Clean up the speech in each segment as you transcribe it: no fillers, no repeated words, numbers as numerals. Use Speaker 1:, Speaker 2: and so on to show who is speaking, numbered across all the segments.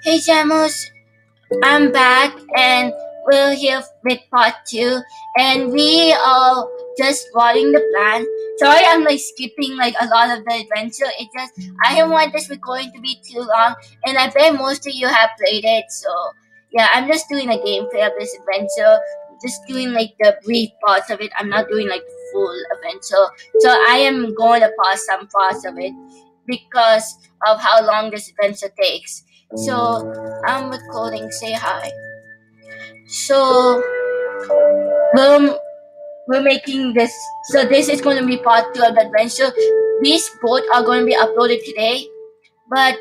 Speaker 1: Hey Jamos, I'm back and we're here with part 2 and we are just watering the plant. Sorry I'm skipping a lot of the adventure. It just I don't want this recording to be too long and I bet most of you have played it, so yeah, I'm just doing a gameplay of this adventure. Just doing the brief parts of it. I'm not doing the full adventure. So I am going to pause some parts of it because of how long this adventure takes. So I'm recording. Say hi. So we're making this. So this is going to be part 2 of the adventure. These both are going to be uploaded today, but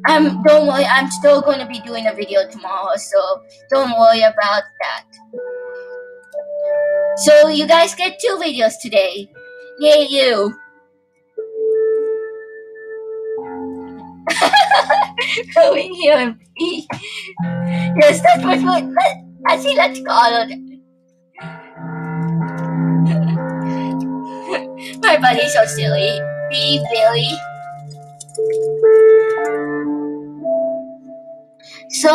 Speaker 1: don't worry. I'm still going to be doing a video tomorrow, so don't worry about that. So you guys get 2 videos today. Yay you! Going here and pee. Yes, that's what let's call it. My buddy's so silly. Be Billy. So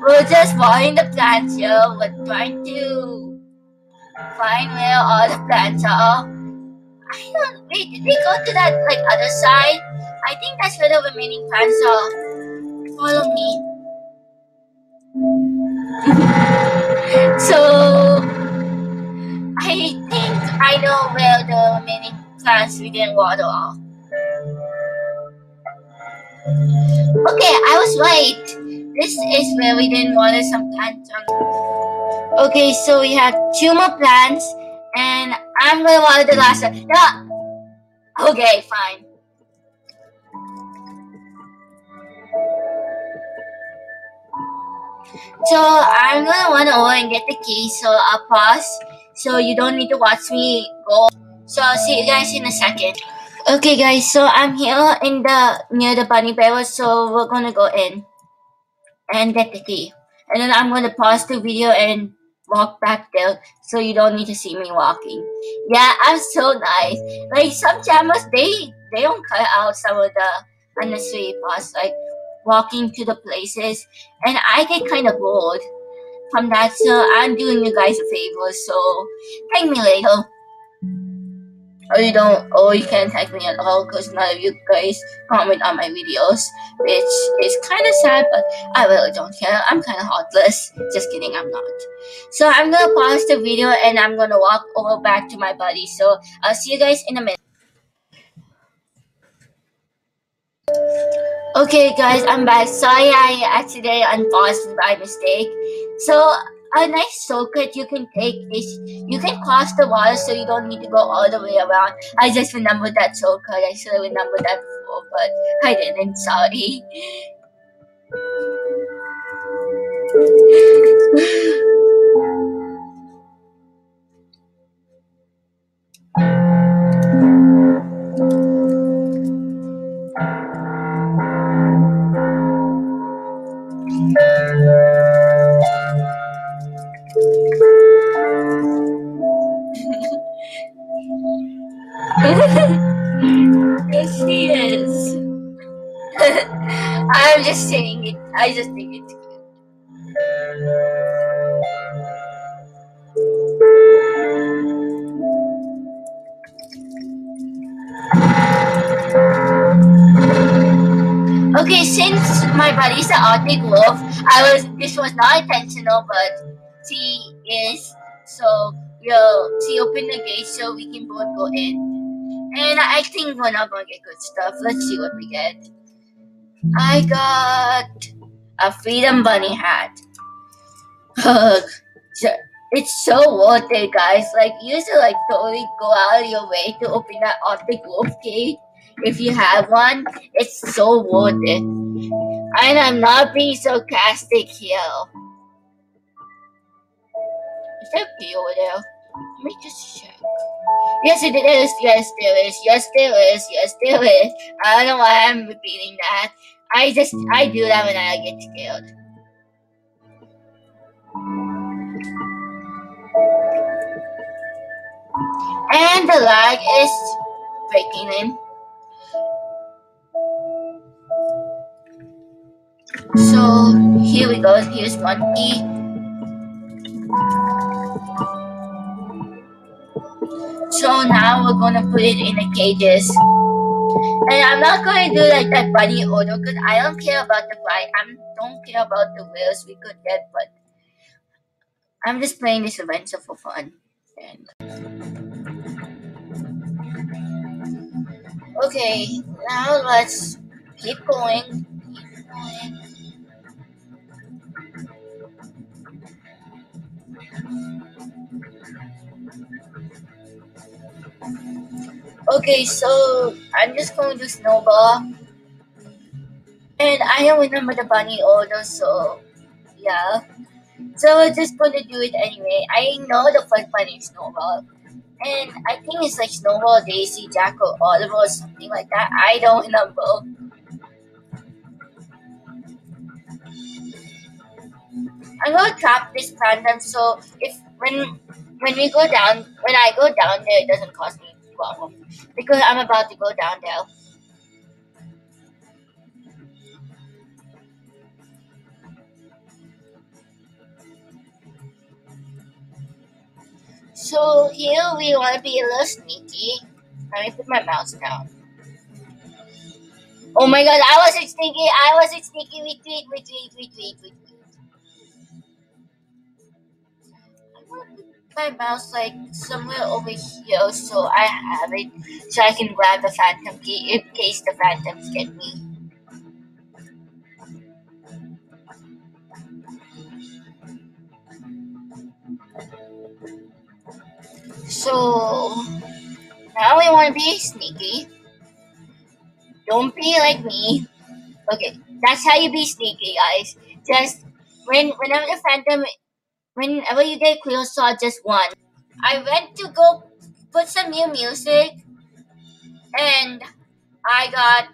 Speaker 1: we're just watering the plants here. We're trying to find where all the plants are. I don't wait, did we go to that other side? I think that's where the remaining plants are. Follow me. So I think I know where the remaining plants we didn't water are. Okay, I was right. This is where we didn't water some plants. Okay, so we have 2 more plants, and I'm gonna water the last one. No. Okay, fine. So I'm gonna run over and get the key, so I'll pause. So you don't need to watch me go. So I'll see you guys in a second. Okay guys, so I'm here in near the bunny barrel, so we're gonna go in and get the key. And then I'm gonna pause the video and walk back there so you don't need to see me walking. Yeah, I'm so nice. Some channels they don't cut out some of the unnecessary parts, walking to the places, and I get kind of bored from that, so I'm doing you guys a favor, so thank me later. Or you can't thank me at all because none of you guys comment on my videos, which is kind of sad, but I really don't care. I'm kind of heartless. Just kidding, I'm not. So I'm gonna pause the video and I'm gonna walk over back to my buddy, so I'll see you guys in a minute. Okay guys, I'm back. Sorry I accidentally unpaused by mistake. So a nice shortcut you can take is you can cross the water so you don't need to go all the way around. I just remembered that shortcut. I should have remembered that before, but I didn't. Sorry. Yes, she is. I'm just saying it. I just think it's cute. Okay, since my buddy's an Arctic wolf, this was not intentional, but she is. So she opened the gate so we can both go in. And I think we're not gonna get good stuff. Let's see what we get. I got a Freedom Bunny hat. It's so worth it, guys. You should totally go out of your way to open that Arctic wolf gate. If you have one, it's so worth it. And I'm not being sarcastic here. Is there a key over there? Let me just check. Yes, it is. Yes, there is. Yes, there is. Yes, there is. I don't know why I'm repeating that. I do that when I get scared. And the lag is breaking in. Here we go. Here's one key. So now we're gonna put it in the cages. And I'm not gonna do like that bunny auto because I don't care about the fight. I don't care about the whales we could get, but I'm just playing this adventure for fun. And okay, now let's keep going. Okay, so I'm just going to snowball. And I don't remember the bunny order, so yeah. So we're just gonna do it anyway. I know the first one is snowball. And I think it's like Snowball, Daisy, Jack, or Oliver or something like that. I don't remember. I'm gonna trap this phantom so if when I go down there, it doesn't cause me a problem because I'm about to go down there. So here we want to be a little sneaky. Let me put my mouse down. Oh my god, I wasn't sneaky. Retreat. My mouse like somewhere over here so I have it so I can grab the phantom key in case the phantoms get me. So now we want to be sneaky. Don't be like me. Okay, that's how you be sneaky, guys. Just whenever you get close to just one. I went to go put some new music and I got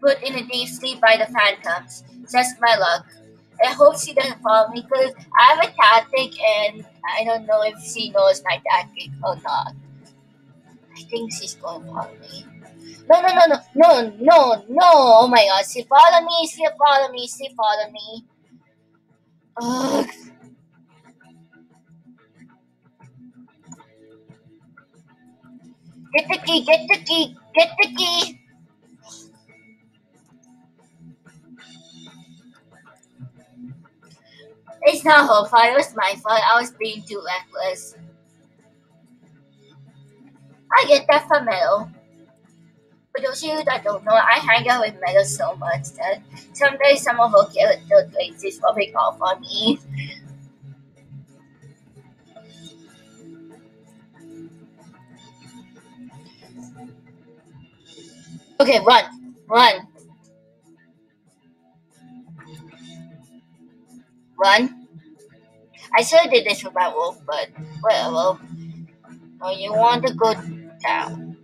Speaker 1: put in a deep sleep by the phantoms. Just my luck. I hope she doesn't follow me because I have a tactic and I don't know if she knows my tactic or not. I think she's going to follow me. No. Oh my god, she followed me. Ugh. Get the key. It's not her fault, it was my fault. I was being too reckless. I get that from Metal. For those of you that don't know, I hang out with Metal so much that sometimes some of her character traits is rubbing off on me. Okay, run. I should have did this with my wolf, but whatever. Oh, you want to go down.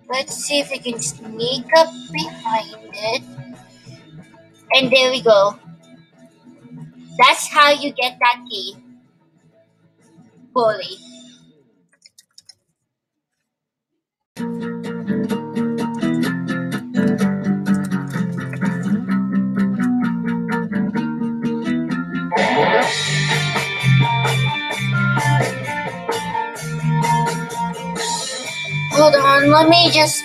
Speaker 1: Let's see if we can sneak up behind it. And there we go. That's how you get that key. Fully. Hold on, let me just...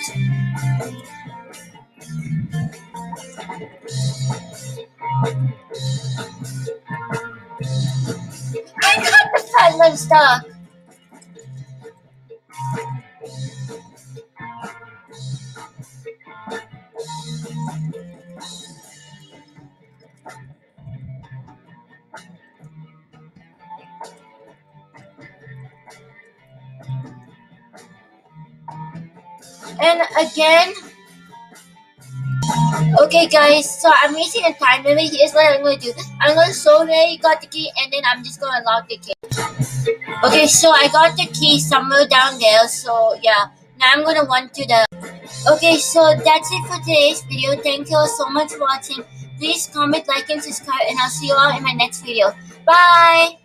Speaker 1: I got the phantom stuck! And again... Okay guys, so I'm using a time limit. Here's what I'm going to do. I'm going to show where you got the key and then I'm just going to unlock the key. Okay, so I got the key somewhere down there. So yeah, now I'm going to run to the... Okay, so that's it for today's video. Thank you all so much for watching. Please comment, like, and subscribe and I'll see you all in my next video. Bye!